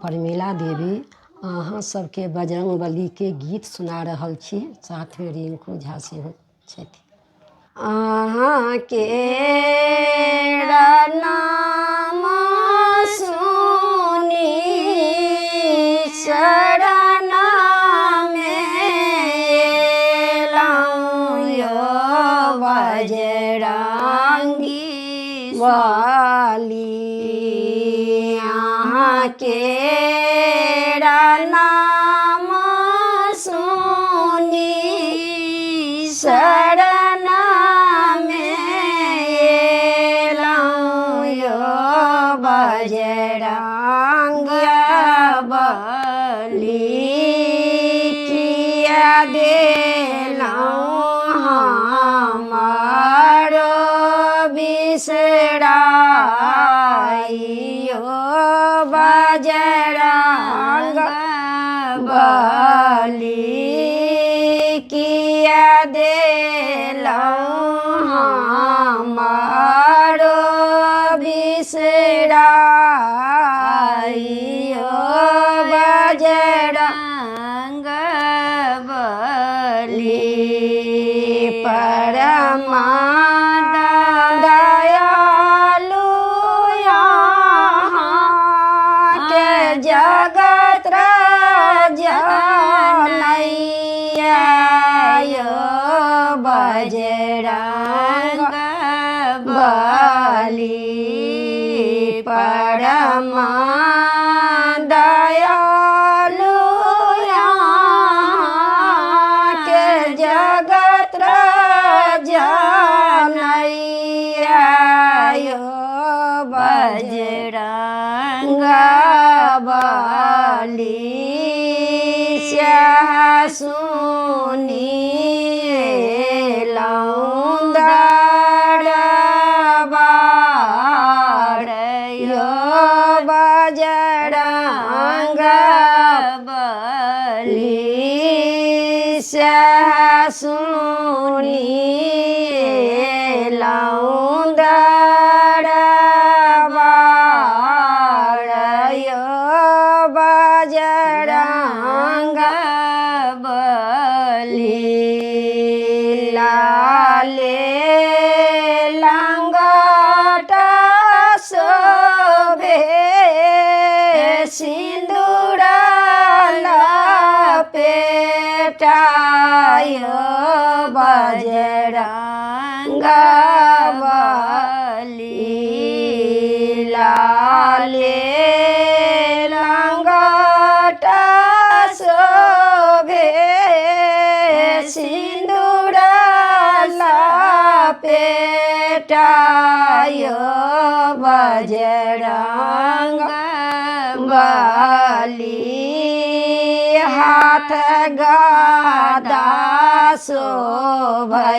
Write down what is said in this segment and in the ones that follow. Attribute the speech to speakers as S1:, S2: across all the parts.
S1: प्रमिला देवी। अहाँ सबके बजरंगबली के गीत सुना रहल छी, साथ में रिंकू झा सेहो छथि। अहाँ के नाम सुनी शरण में एलहुँ यो बजरंगी वाली। अहाँ के नाम सुनी शरण में एलहुँ यो बजरंग बली। किया देलहुँ हमारो बिसराई यो बजरंग बली। किया देलहुँ हमारो बिसराई यो बजरंग बली। परमा दयालु यहाँ के जगत जनैया यो बजरंग बली। परमा दयालु यहाँ के जगत जनैया यो बजरंग बली। सुनिएलहुँ दरबार यो बजरंग बली। सुनिएलहुँ दरबार यो बजरंग बली। लाले लंगट शोभे सिंदूर लपेटायो बजरंग बली। लाले लंगट शोभे सिंदूर लपेटायो बजरंग बली। हाथ गदा शोभैया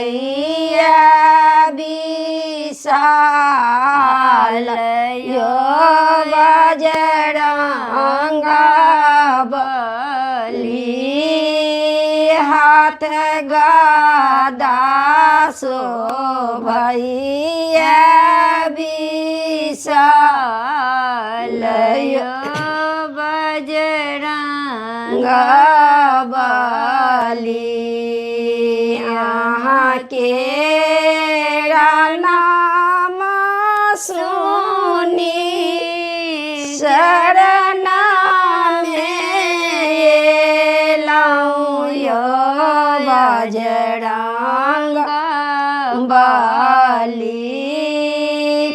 S1: विशाल यो बजरंग बली। हाथ गदा शोभैया विशाल यो बजरंग बली। यहाँ के नाम सुनी शरण में एलहुँ यो बजरंग बली।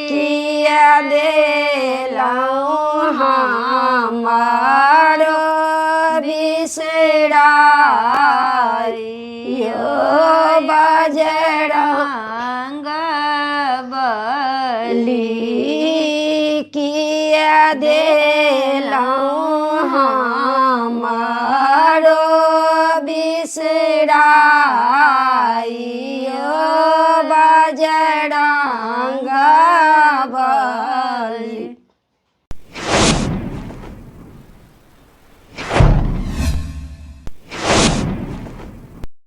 S1: किया देलहुँ हमारो बिसराई यो बजरंग बली। किया देलहुँ